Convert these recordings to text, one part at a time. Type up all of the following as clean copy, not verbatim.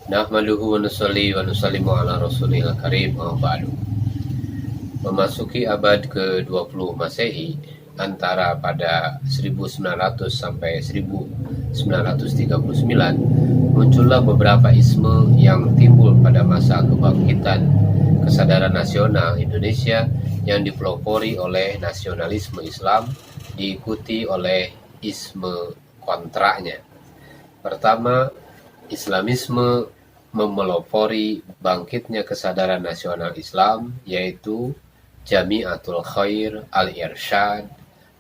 Nahmaduhu wa nusalli wa nusallimu ala rasulil karim ba'du. Memasuki abad ke-20 Masehi, antara pada 1900 sampai 1939, muncullah beberapa isme yang timbul pada masa kebangkitan kesadaran nasional Indonesia yang dipelopori oleh nasionalisme Islam, diikuti oleh isme kontraknya. Pertama, Islamisme memelopori bangkitnya kesadaran nasional Islam, yaitu Jamiatul Khair Al-Irsyad,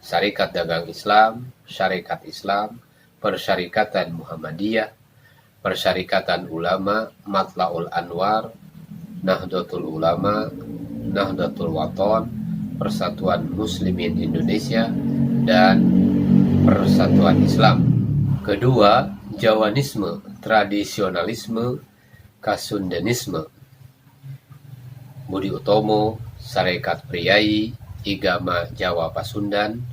Syarikat Dagang Islam, Syarikat Islam, Persyarikatan Muhammadiyah, Persyarikatan Ulama, Matla'ul Anwar, Nahdlatul Ulama, Nahdlatul Wathon, Persatuan Muslimin Indonesia, dan Persatuan Islam. Kedua, Jawanisme, Tradisionalisme, Kasundanisme. Budi Utomo, Sarekat Priyayi, Igama Jawa Pasundan,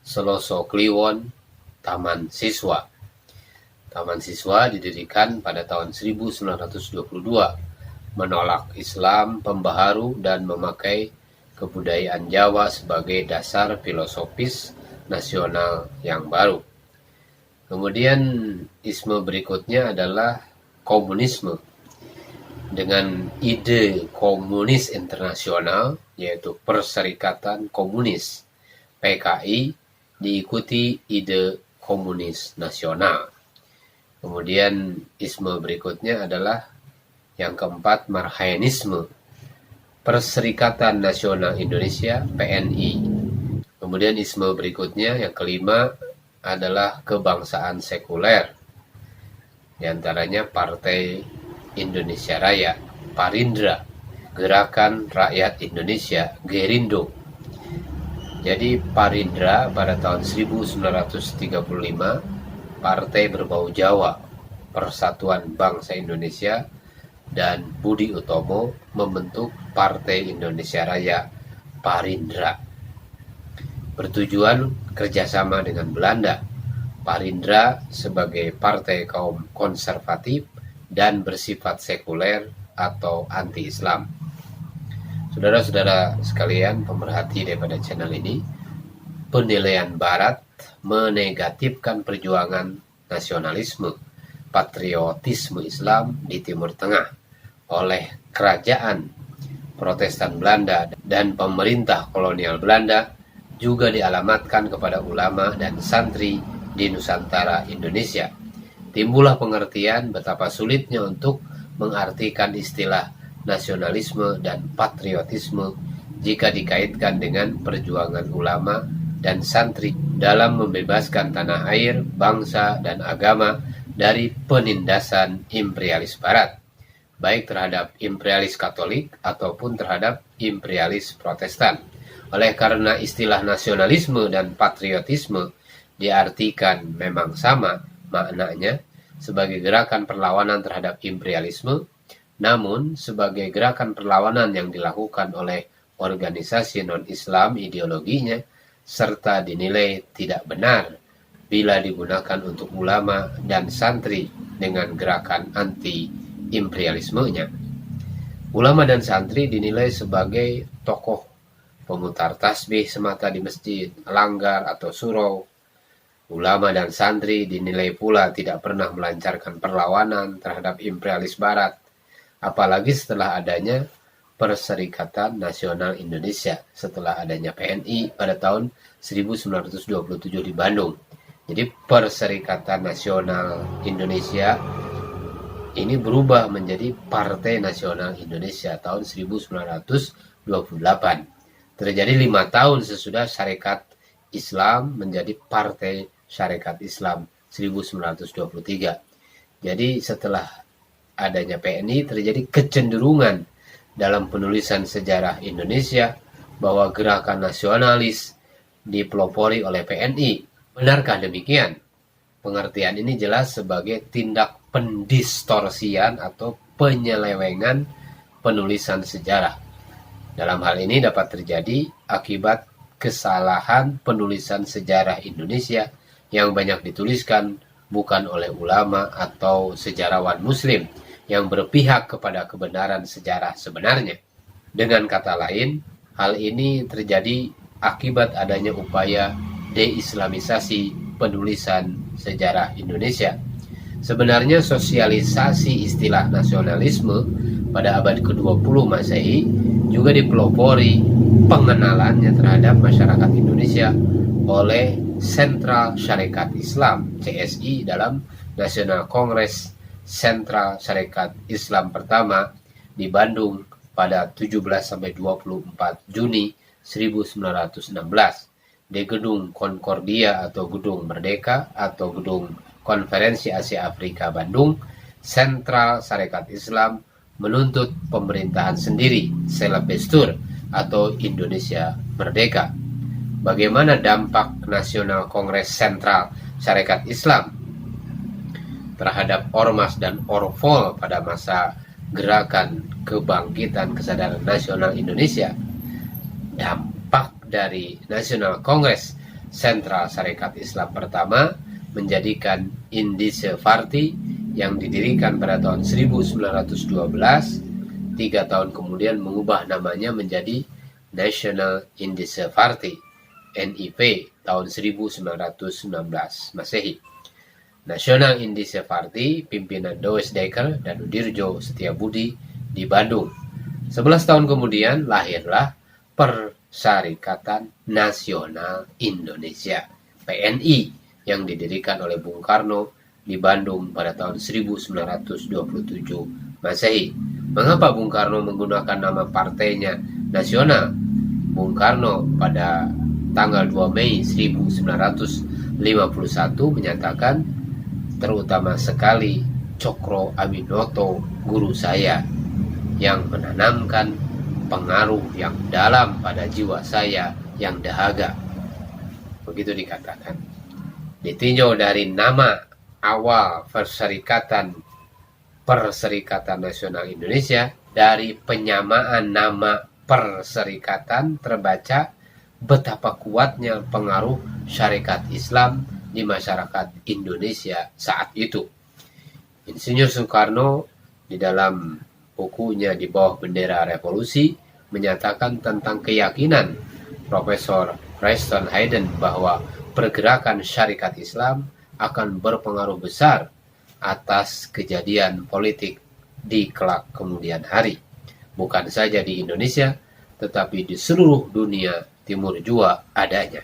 Seloso Kliwon, Taman Siswa. Taman Siswa didirikan pada tahun 1922, menolak Islam pembaharu dan memakai kebudayaan Jawa sebagai dasar filosofis nasional yang baru. Kemudian isme berikutnya adalah komunisme, dengan ide komunis internasional, yaitu Perserikatan Komunis PKI, diikuti ide komunis nasional. Kemudian isme berikutnya adalah yang keempat, Marhaenisme, Perserikatan Nasional Indonesia PNI. Kemudian isme berikutnya yang kelima adalah kebangsaan sekuler, diantaranya Partai Indonesia Raya, Parindra, Gerakan Rakyat Indonesia, Gerindo. Jadi Parindra pada tahun 1935, Partai Berbau Jawa, Persatuan Bangsa Indonesia, dan Budi Utomo membentuk Partai Indonesia Raya, Parindra. Bertujuan kerjasama dengan Belanda. Parindra sebagai partai kaum konservatif dan bersifat sekuler atau anti-Islam. Saudara-saudara sekalian, pemerhati daripada channel ini, penilaian Barat menegatifkan perjuangan nasionalisme, patriotisme Islam di Timur Tengah oleh kerajaan Protestan Belanda dan pemerintah kolonial Belanda, juga dialamatkan kepada ulama dan santri di Nusantara Indonesia. Timbullah pengertian betapa sulitnya untuk mengartikan istilah nasionalisme dan patriotisme jika dikaitkan dengan perjuangan ulama dan santri dalam membebaskan tanah air, bangsa, dan agama dari penindasan imperialis Barat, baik terhadap imperialis Katolik ataupun terhadap imperialis Protestan. Oleh karena istilah nasionalisme dan patriotisme diartikan memang sama maknanya sebagai gerakan perlawanan terhadap imperialisme, namun sebagai gerakan perlawanan yang dilakukan oleh organisasi non-Islam ideologinya, serta dinilai tidak benar bila digunakan untuk ulama dan santri dengan gerakan anti-imperialismenya. Ulama dan santri dinilai sebagai tokoh pemutar tasbih semata di masjid, langgar atau surau. Ulama dan santri dinilai pula tidak pernah melancarkan perlawanan terhadap imperialis Barat, apalagi setelah adanya Perserikatan Nasional Indonesia, setelah adanya PNI pada tahun 1927 di Bandung. Jadi Perserikatan Nasional Indonesia ini berubah menjadi Partai Nasional Indonesia tahun 1928. Terjadi 5 tahun sesudah Syarikat Islam menjadi Partai Syarikat Islam 1923. Jadi setelah adanya PNI terjadi kecenderungan dalam penulisan sejarah Indonesia bahwa gerakan nasionalis dipelopori oleh PNI. Benarkah demikian? Pengertian ini jelas sebagai tindak pendistorsian atau penyelewengan penulisan sejarah. Dalam hal ini dapat terjadi akibat kesalahan penulisan sejarah Indonesia yang banyak dituliskan bukan oleh ulama atau sejarawan muslim yang berpihak kepada kebenaran sejarah sebenarnya. Dengan kata lain, hal ini terjadi akibat adanya upaya deislamisasi penulisan sejarah Indonesia. Sebenarnya sosialisasi istilah nasionalisme pada abad ke-20 Masehi juga dipelopori pengenalannya terhadap masyarakat Indonesia oleh Sentral Syarikat Islam (CSI) dalam National Congress Sentral Syarikat Islam pertama di Bandung pada 17-24 Juni 1916 di Gedung Concordia atau Gedung Merdeka atau Gedung Konferensi Asia Afrika Bandung. Sentral Syarikat Islam menuntut pemerintahan sendiri, Selebestur atau Indonesia Merdeka. Bagaimana dampak Nasional Kongres Sentral Syarikat Islam terhadap Ormas dan Orvol pada masa gerakan kebangkitan kesadaran nasional Indonesia? Dampak dari Nasional Kongres Sentral Syarikat Islam pertama menjadikan Indische Party yang didirikan pada tahun 1912, 3 tahun kemudian mengubah namanya menjadi National Indische Party (NIP) tahun 1919 Masehi. National Indische Party pimpinan Douwe Dekker dan Udirjo Setiabudi di Bandung. 11 tahun kemudian lahirlah Perserikatan Nasional Indonesia (PNI) yang didirikan oleh Bung Karno di Bandung pada tahun 1927 Masehi. Mengapa Bung Karno menggunakan nama partainya nasional? Bung Karno pada tanggal 2 Mei 1951 menyatakan, terutama sekali Cokro Aminoto, guru saya, yang menanamkan pengaruh yang dalam pada jiwa saya yang dahaga. Begitu dikatakan. Ditinjau dari nama awal Perserikatan Nasional Indonesia, dari penyamaan nama perserikatan terbaca betapa kuatnya pengaruh syarikat Islam di masyarakat Indonesia saat itu. Insinyur Soekarno di dalam bukunya Di Bawah Bendera Revolusi menyatakan tentang keyakinan Profesor Preston Hayden bahwa pergerakan syarikat Islam akan berpengaruh besar atas kejadian politik di kelak kemudian hari. Bukan saja di Indonesia, tetapi di seluruh dunia timur juga adanya.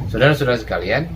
Saudara-saudara sekalian,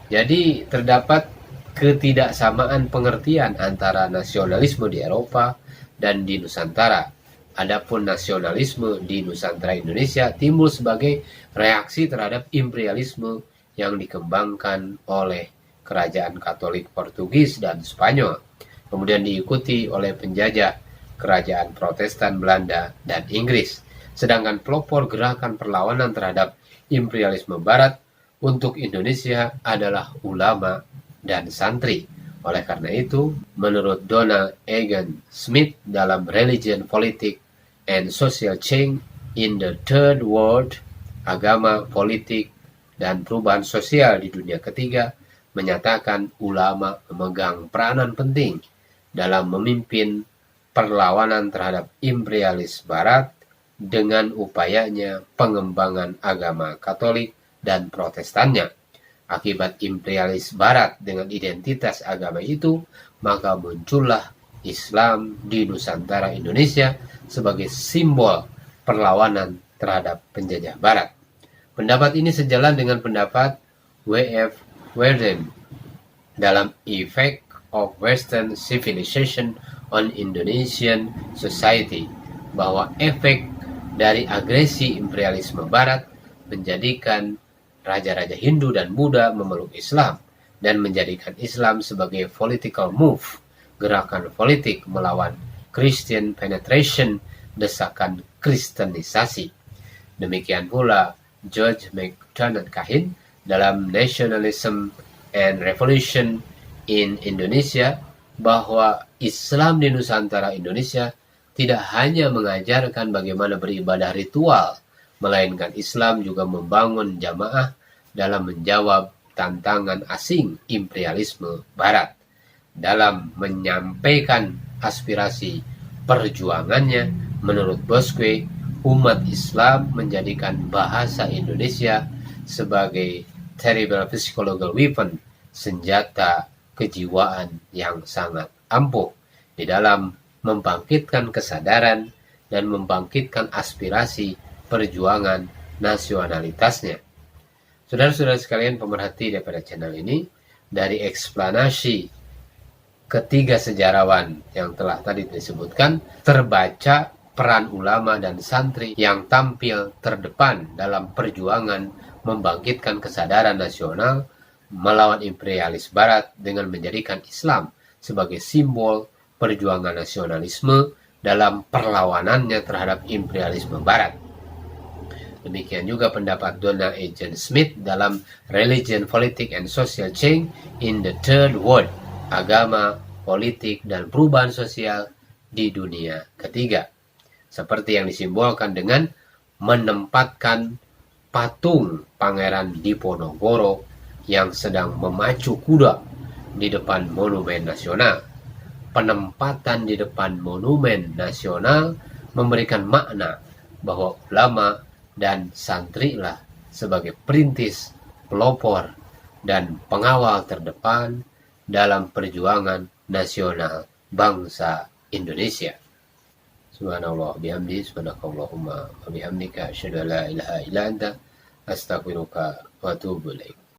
jadi terdapat ketidaksamaan pengertian antara nasionalisme di Eropa dan di Nusantara. Adapun nasionalisme di Nusantara Indonesia timbul sebagai reaksi terhadap imperialisme yang dikembangkan oleh Kerajaan Katolik Portugis dan Spanyol, kemudian diikuti oleh penjajah Kerajaan Protestan Belanda dan Inggris. Sedangkan pelopor gerakan perlawanan terhadap imperialisme Barat untuk Indonesia adalah ulama dan santri. Oleh karena itu, menurut Donald Egan Smith dalam Religion, Politics, and Social Change in the Third World, agama, politik, dan perubahan sosial di dunia ketiga, menyatakan ulama memegang peranan penting dalam memimpin perlawanan terhadap imperialis Barat dengan upayanya pengembangan agama Katolik dan Protestannya. Akibat imperialis Barat dengan identitas agama itu, maka muncullah Islam di Nusantara Indonesia sebagai simbol perlawanan terhadap penjajah Barat. Pendapat ini sejalan dengan pendapat W.F. Werden dalam Effect of Western Civilization on Indonesian Society, bahwa efek dari agresi imperialisme Barat menjadikan raja-raja Hindu dan Buddha memeluk Islam dan menjadikan Islam sebagai political move, gerakan politik melawan Christian penetration, desakan kristenisasi. Demikian pula George MacDonald Kahin dalam Nationalism and Revolution in Indonesia, bahwa Islam di Nusantara Indonesia tidak hanya mengajarkan bagaimana beribadah ritual, melainkan Islam juga membangun jamaah dalam menjawab tantangan asing imperialisme Barat. Dalam menyampaikan aspirasi perjuangannya, menurut Bosque, umat Islam menjadikan bahasa Indonesia sebagai terrible psychological weapon, senjata kejiwaan yang sangat ampuh di dalam membangkitkan kesadaran dan membangkitkan aspirasi perjuangan nasionalitasnya. Saudara-saudara sekalian pemerhati daripada channel ini, dari eksplanasi ketiga sejarawan yang telah tadi disebutkan, terbaca peran ulama dan santri yang tampil terdepan dalam perjuangan membangkitkan kesadaran nasional melawan imperialis barat dengan menjadikan Islam sebagai simbol perjuangan nasionalisme dalam perlawanannya terhadap imperialisme barat. Demikian juga pendapat Donna Agent Smith dalam Religion, Politics, and Social Change in the Third World, agama, politik, dan perubahan sosial di dunia ketiga. Seperti yang disimbolkan dengan menempatkan patung Pangeran Diponegoro yang sedang memacu kuda di depan Monumen Nasional. Penempatan di depan Monumen Nasional memberikan makna bahwa ulama dan santri lah sebagai perintis, pelopor, dan pengawal terdepan dalam perjuangan nasional bangsa Indonesia. Subhanallah bihamdi, subhanakallahumma wa bihamdika, asyhadu an la ilaha illa anta, astaghfiruka wa atubu ilaik.